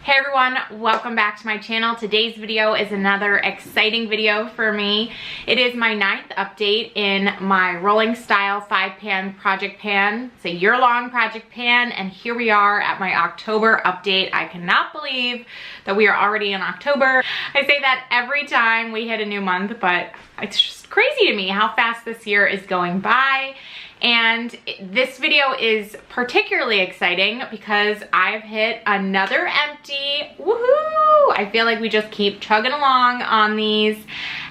Hey everyone, welcome back to my channel. Today's video is another exciting video for me. It is my 9th update in my rolling style 5-pan project pan. It's a year-long project pan, and here we are at my October update. I cannot believe that we are already in October. I say that every time we hit a new month, but it's just crazy to me how fast this year is going by. And this video is particularly exciting because I've hit another empty. Woohoo! I feel like we just keep chugging along on these,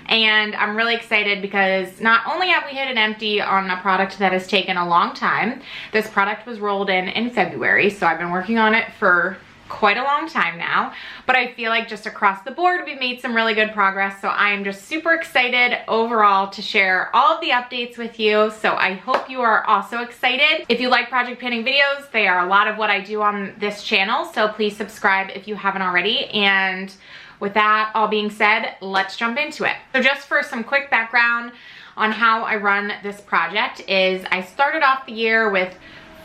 and I'm really excited because not only have we hit an empty on a product that has taken a long time. This product was rolled in February, so I've been working on it for quite a long time now, but I feel like just across the board we've made some really good progress, so I am just super excited overall to share all of the updates with you. So I hope you are also excited. If you like project panning videos, they are a lot of what I do on this channel, so please subscribe if you haven't already. And with that all being said, let's jump into it. So just for some quick background on how I run this project is I started off the year with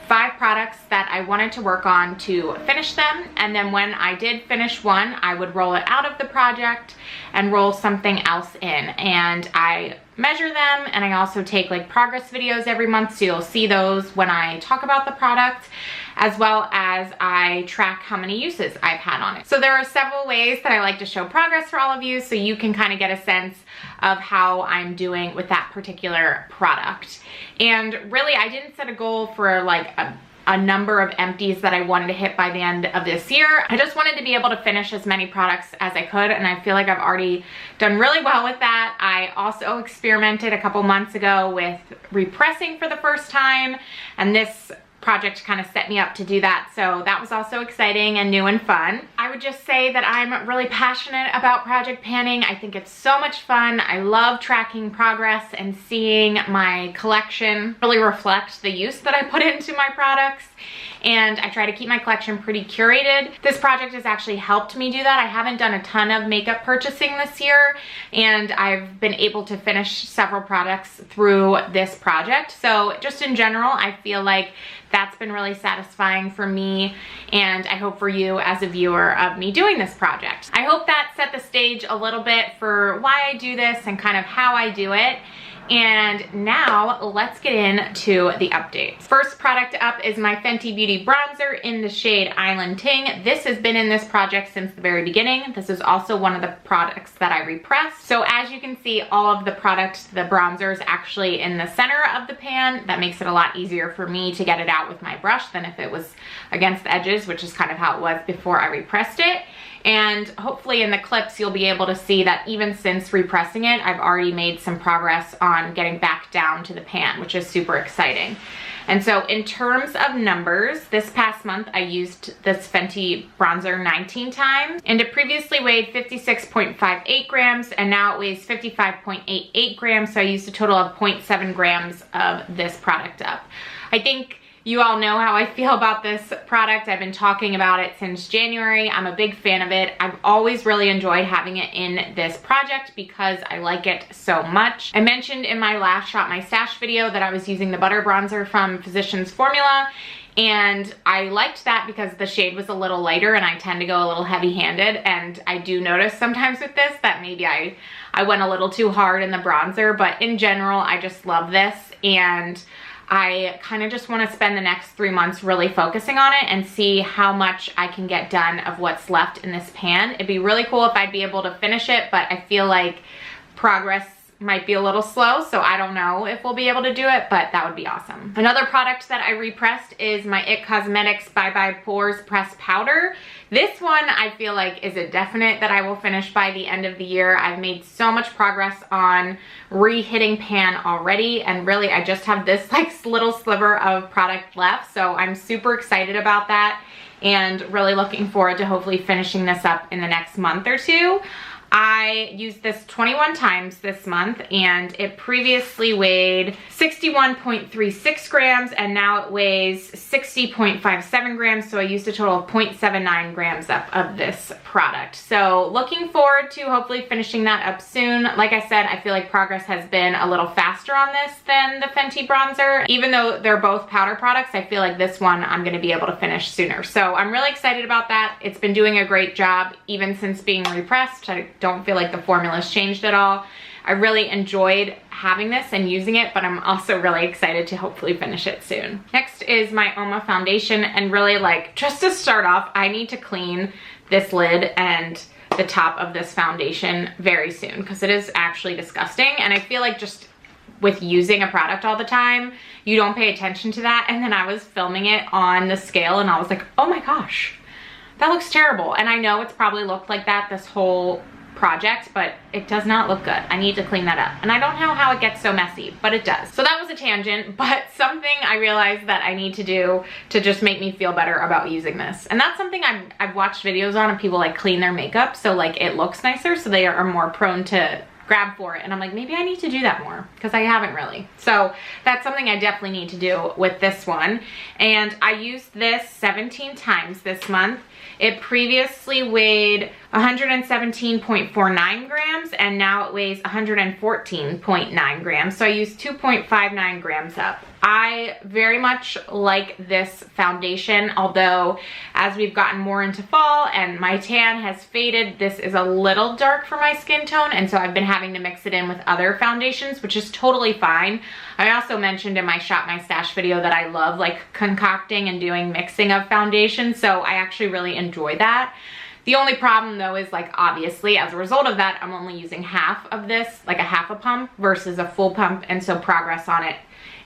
5 products that I wanted to work on to finish them, and then when I did finish one, I would roll it out of the project and roll something else in, and I measure them, and I also take like progress videos every month, so you'll see those when I talk about the product, as well as I track how many uses I've had on it. So there are several ways that I like to show progress for all of you, so you can kind of get a sense of how I'm doing with that particular product. And really, I didn't set a goal for like a number of empties that I wanted to hit by the end of this year. I just wanted to be able to finish as many products as I could, and I feel like I've already done really well with that. I also experimented a couple months ago with repressing for the first time, and this project kind of set me up to do that, so that was also exciting and new and fun. I would just say that I'm really passionate about project panning. I think it's so much fun. I love tracking progress and seeing my collection really reflect the use that I put into my products, and I try to keep my collection pretty curated. This project has actually helped me do that. I haven't done a ton of makeup purchasing this year, and I've been able to finish several products through this project. So just in general, I feel like that's been really satisfying for me, and I hope for you as a viewer of me doing this project. I hope that set the stage a little bit for why I do this and kind of how I do it. And now let's get into the updates. First product up is my Fenty Beauty bronzer in the shade Island Ting. This has been in this project since the very beginning. This is also one of the products that I repressed. So as you can see, all of the product, the bronzer is actually in the center of the pan. That makes it a lot easier for me to get it out with my brush than if it was against the edges, which is kind of how it was before I repressed it. And hopefully in the clips you'll be able to see that even since repressing it, I've already made some progress on getting back down to the pan, which is super exciting. And so in terms of numbers, this past month I used this Fenty bronzer 19 times, and it previously weighed 56.58 grams, and now it weighs 55.88 grams, so I used a total of 0.7 grams of this product up. I think you all know how I feel about this product. I've been talking about it since January. I'm a big fan of it. I've always really enjoyed having it in this project because I like it so much. I mentioned in my last Shop My Stash video that I was using the butter bronzer from Physicians Formula, and I liked that because the shade was a little lighter and I tend to go a little heavy-handed, and I do notice sometimes with this that maybe I went a little too hard in the bronzer, but in general I just love this, and I kind of just want to spend the next 3 months really focusing on it and see how much I can get done of what's left in this pan. It'd be really cool if I'd be able to finish it, but I feel like progress might be a little slow, so I don't know if we'll be able to do it, but that would be awesome. Another product that I repressed is my IT Cosmetics Bye Bye Pores Pressed Powder. This one I feel like is a definite that I will finish by the end of the year. I've made so much progress on re-hitting pan already, and really I just have this like little sliver of product left, so I'm super excited about that and really looking forward to hopefully finishing this up in the next month or two. I used this 21 times this month, and it previously weighed 61.36 grams, and now it weighs 60.57 grams, so I used a total of 0.79 grams up of this product. So looking forward to hopefully finishing that up soon. Like I said, I feel like progress has been a little faster on this than the Fenty bronzer. Even though they're both powder products, I feel like this one I'm gonna be able to finish sooner. So I'm really excited about that. It's been doing a great job even since being repressed. I don't feel like the formula's changed at all. I really enjoyed having this and using it, but I'm also really excited to hopefully finish it soon. Next is my Oma foundation, and really, like, just to start off, I need to clean this lid and the top of this foundation very soon because it is actually disgusting, and I feel like just with using a product all the time, you don't pay attention to that. And then I was filming it on the scale and I was like, oh my gosh, that looks terrible. And I know it's probably looked like that this whole project, but it does not look good. I need to clean that up. And I don't know how it gets so messy, but it does. So that was a tangent, but something I realized that I need to do to just make me feel better about using this. And that's something I've watched videos on, of people like clean their makeup so like it looks nicer, so they are more prone to grab for it. And I'm like, maybe I need to do that more because I haven't really. So that's something I definitely need to do with this one. And I used this 17 times this month. It previously weighed 117.49 grams, and now it weighs 114.9 grams. So I used 2.59 grams up. I very much like this foundation, although as we've gotten more into fall and my tan has faded, this is a little dark for my skin tone, and so I've been having to mix it in with other foundations, which is totally fine. I also mentioned in my Shop My Stash video that I love like concocting and doing mixing of foundation, so I actually really enjoy that. The only problem though is, like, obviously as a result of that, I'm only using half of this, like a half a pump versus a full pump, and so progress on it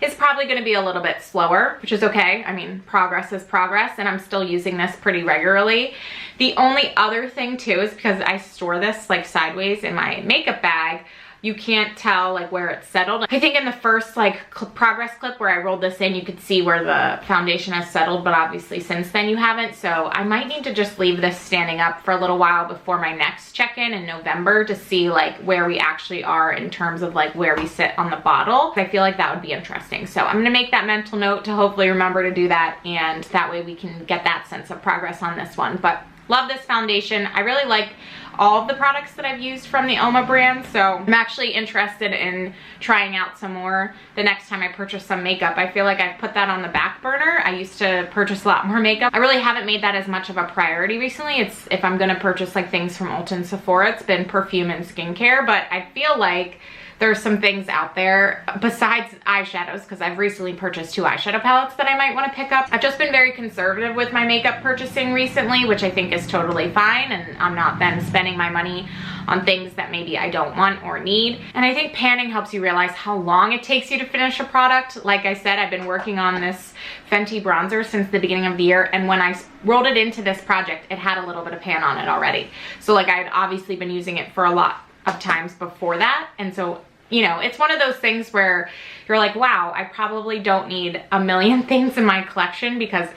is probably going to be a little bit slower, which is okay. I mean, progress is progress, and I'm still using this pretty regularly. The only other thing too is because I store this like sideways in my makeup bag, you can't tell like where it's settled. I think in the first like progress clip where I rolled this in, you could see where the foundation has settled, but obviously since then you haven't. So I might need to just leave this standing up for a little while before my next check-in in November to see like where we actually are in terms of like where we sit on the bottle. I feel like that would be interesting. So I'm gonna make that mental note to hopefully remember to do that, and that way we can get that sense of progress on this one. But love this foundation. I really like all of the products that I've used from the Oma brand, so I'm actually interested in trying out some more the next time I purchase some makeup. I feel like I've put that on the back burner. I used to purchase a lot more makeup. I really haven't made that as much of a priority recently. It's if I'm gonna purchase like things from Ulta and Sephora, it's been perfume and skincare, but I feel like there's some things out there besides eyeshadows, because I've recently purchased 2 eyeshadow palettes that I might want to pick up. I've just been very conservative with my makeup purchasing recently, which I think is totally fine, and I'm not then spending my money on things that maybe I don't want or need. And I think panning helps you realize how long it takes you to finish a product. Like I said, I've been working on this Fenty bronzer since the beginning of the year, and when I rolled it into this project, it had a little bit of pan on it already. So like I had obviously been using it for a lot of times before that, and so you know, it's one of those things where you're like, wow, I probably don't need a million things in my collection because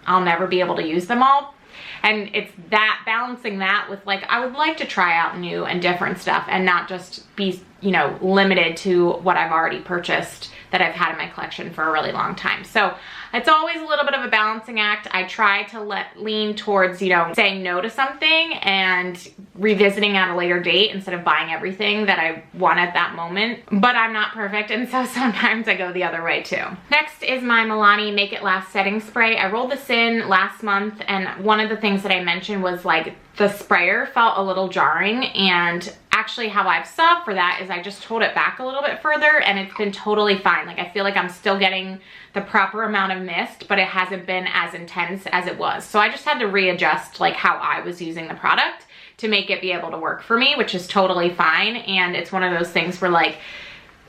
I'll never be able to use them all. And it's that, balancing that with like, I would like to try out new and different stuff and not just be, you know, limited to what I've already purchased that I've had in my collection for a really long time. So it's always a little bit of a balancing act. I try to lean towards, you know, saying no to something and revisiting at a later date instead of buying everything that I want at that moment. But I'm not perfect, and so sometimes I go the other way too. Next is my Milani Make It Last Setting Spray. I rolled this in last month, and one of the things that I mentioned was like the sprayer felt a little jarring, and actually how I've solved for that is I just hold it back a little bit further, and it's been totally fine. Like I feel like I'm still getting the proper amount of mist, but it hasn't been as intense as it was. So I just had to readjust like how I was using the product to make it be able to work for me, which is totally fine. And it's one of those things where like,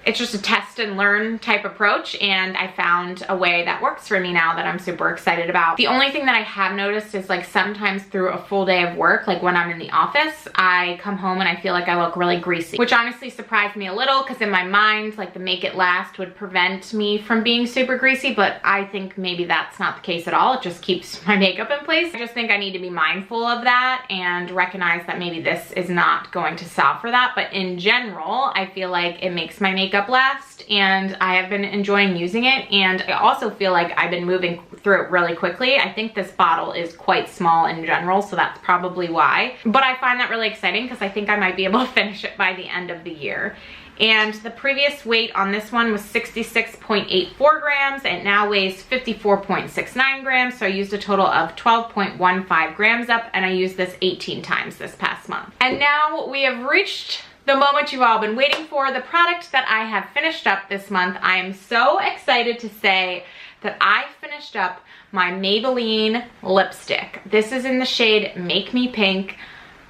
it's just a test and learn type approach, and I found a way that works for me now that I'm super excited about. The only thing that I have noticed is like sometimes through a full day of work, like when I'm in the office, I come home and I feel like I look really greasy, which honestly surprised me a little because in my mind, like the Make It Last would prevent me from being super greasy, but I think maybe that's not the case at all. It just keeps my makeup in place. I just think I need to be mindful of that and recognize that maybe this is not going to solve for that, but in general, I feel like it makes my makeup last, and I have been enjoying using it, and I also feel like I've been moving through it really quickly. I think this bottle is quite small in general, so that's probably why, but I find that really exciting because I think I might be able to finish it by the end of the year. And the previous weight on this one was 66.84 grams. It now weighs 54.69 grams. So I used a total of 12.15 grams up, and I used this 18 times this past month. And now we have reached the moment you've all been waiting for, the product that I have finished up this month. I am so excited to say that I finished up my Maybelline lipstick. This is in the shade Make Me Pink.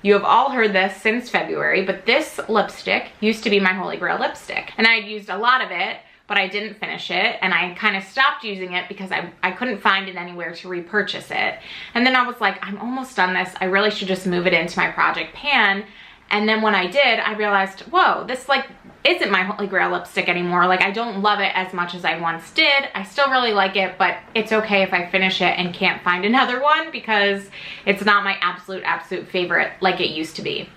You have all heard this since February, but this lipstick used to be my Holy Grail lipstick. And I had used a lot of it, but I didn't finish it. And I kind of stopped using it because I couldn't find it anywhere to repurchase it. And then I was like, I'm almost done this. I really should just move it into my Project Pan. And then when I did, I realized, whoa, this like isn't my Holy Grail lipstick anymore. Like I don't love it as much as I once did. I still really like it, but it's okay if I finish it and can't find another one because it's not my absolute favorite like it used to be.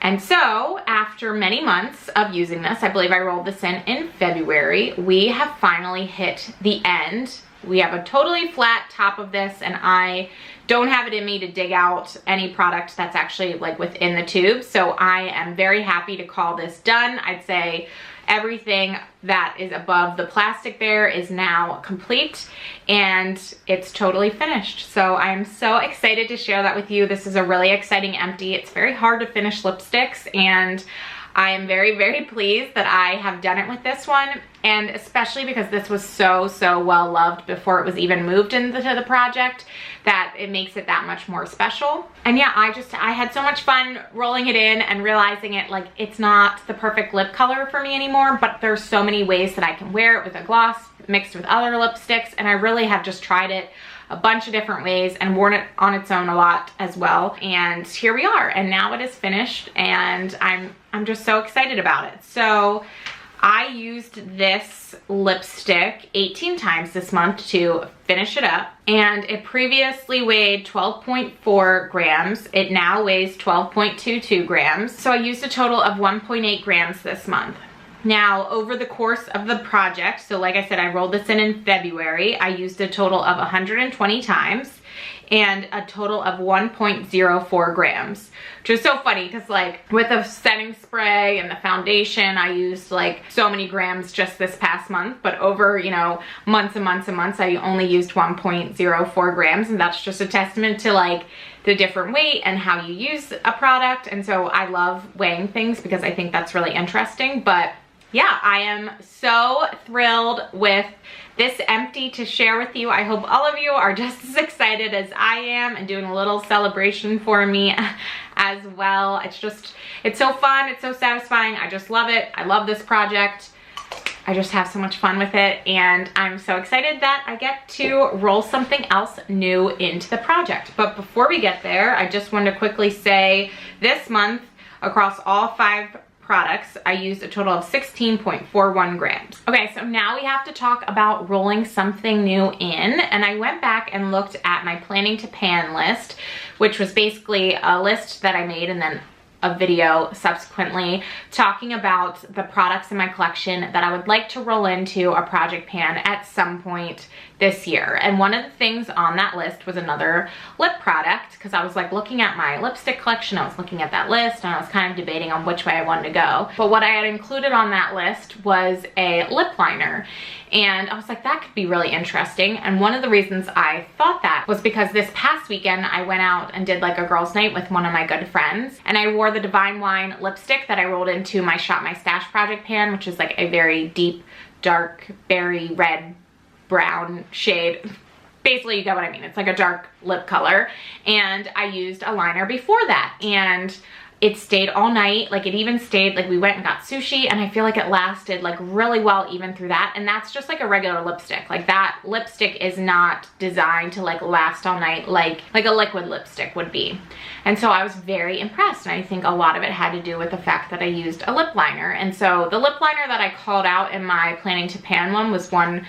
And so after many months of using this, I believe I rolled this in February, we have finally hit the end. We have a totally flat top of this, and I don't have it in me to dig out any product that's actually like within the tube. So I am very happy to call this done. I'd say everything that is above the plastic there is now complete, and it's totally finished. So I'm so excited to share that with you. This is a really exciting empty. It's very hard to finish lipsticks, and I am very pleased that I have done it with this one, and especially because this was so well loved before it was even moved into the project, that it makes it that much more special. And yeah, I had so much fun rolling it in and realizing it, like, it's not the perfect lip color for me anymore, but there's so many ways that I can wear it with a gloss mixed with other lipsticks, and I really have just tried it a bunch of different ways and worn it on its own a lot as well. And here we are, and now it is finished, and I'm just so excited about it. So I used this lipstick 18 times this month to finish it up, and it previously weighed 12.4 grams. It now weighs 12.22 grams. So I used a total of 1.8 grams this month. Now, over the course of the project, so like I said, I rolled this in February, I used a total of 120 times and a total of 1.04 grams, which is so funny because like with the setting spray and the foundation, I used like so many grams just this past month, but over, you know, months and months and months, I only used 1.04 grams, and that's just a testament to like the different weight and how you use a product. And so I love weighing things because I think that's really interesting. But yeah, I am so thrilled with this empty to share with you. I hope all of you are just as excited as I am and doing a little celebration for me as well. It's so fun, it's so satisfying. I just love it. I love this project. I just have so much fun with it, and I'm so excited that I get to roll something else new into the project. But before we get there, I just wanted to quickly say this month across all 5 products, I used a total of 16.41 grams. Okay, so now we have to talk about rolling something new in, and I went back and looked at my planning to pan list, which was basically a list that I made and then a video subsequently talking about the products in my collection that I would like to roll into a project pan at some point this year. And one of the things on that list was another lip product, because I was like looking at my lipstick collection, I was looking at that list, and I was kind of debating on which way I wanted to go. But what I had included on that list was a lip liner. And I was like, that could be really interesting. And one of the reasons I thought that was because this past weekend I went out and did like a girls' night with one of my good friends, and I wore the Divine Wine lipstick that I rolled into my Shop My Stash project pan, which is like a very deep, dark, berry red brown shade. Basically, you get what I mean. It's like a dark lip color. And I used a liner before that, and it stayed all night. Like it even stayed, like we went and got sushi, and I feel like it lasted like really well even through that. And that's just like a regular lipstick. Like that lipstick is not designed to like last all night like a liquid lipstick would be. And so I was very impressed, and I think a lot of it had to do with the fact that I used a lip liner. And so the lip liner that I called out in my Planning to Pan one was one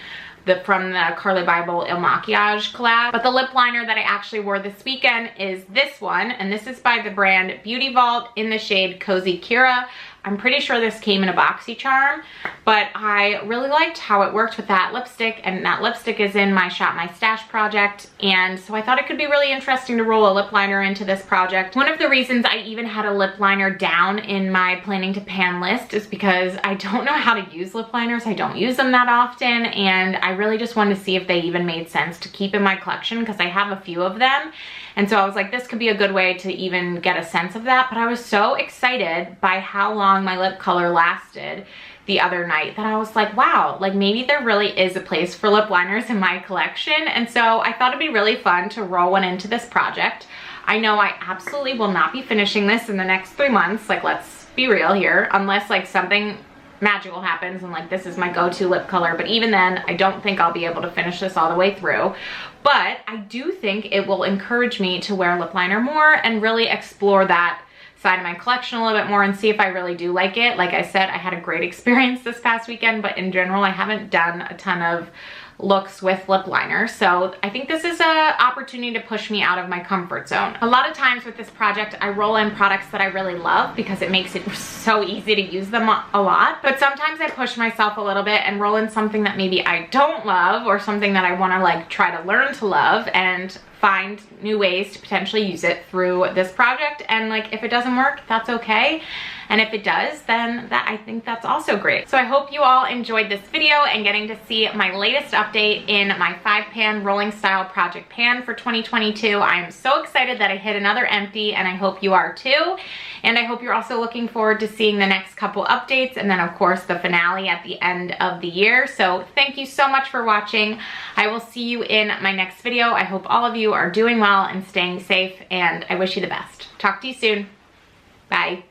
from the Carli Bybel Il Makiage collab. But the lip liner that I actually wore this weekend is this one, and this is by the brand Beauty Vault in the shade Cozy Kira. I'm pretty sure this came in a BoxyCharm, but I really liked how it worked with that lipstick, and that lipstick is in my Shop My Stash project, and so I thought it could be really interesting to roll a lip liner into this project. One of the reasons I even had a lip liner down in my Planning to Pan list is because I don't know how to use lip liners. I don't use them that often, and I really just wanted to see if they even made sense to keep in my collection because I have a few of them. And so I was like, this could be a good way to even get a sense of that. But I was so excited by how long my lip color lasted the other night that I was like, wow, like maybe there really is a place for lip liners in my collection. And so I thought it'd be really fun to roll one into this project. I know I absolutely will not be finishing this in the next 3 months. Like, let's be real here, unless like something magical happens and like this is my go-to lip color. But even then, I don't think I'll be able to finish this all the way through. But I do think it will encourage me to wear lip liner more and really explore that side of my collection a little bit more and see if I really do like it. Like I said, I had a great experience this past weekend, but in general, I haven't done a ton of looks with lip liner. So I think this is an opportunity to push me out of my comfort zone. A lot of times with this project, I roll in products that I really love because it makes it so easy to use them a lot. But sometimes I push myself a little bit and roll in something that maybe I don't love, or something that I want to like try to learn to love and find new ways to potentially use it through this project. And like, if it doesn't work, that's okay. And if it does, then I think that's also great. So I hope you all enjoyed this video and getting to see my latest update in my 5-pan rolling style project pan for 2022. I am so excited that I hit another empty, and I hope you are too. And I hope you're also looking forward to seeing the next couple updates, and then of course the finale at the end of the year. So thank you so much for watching. I will see you in my next video. I hope all of you are doing well and staying safe, and I wish you the best. Talk to you soon. Bye.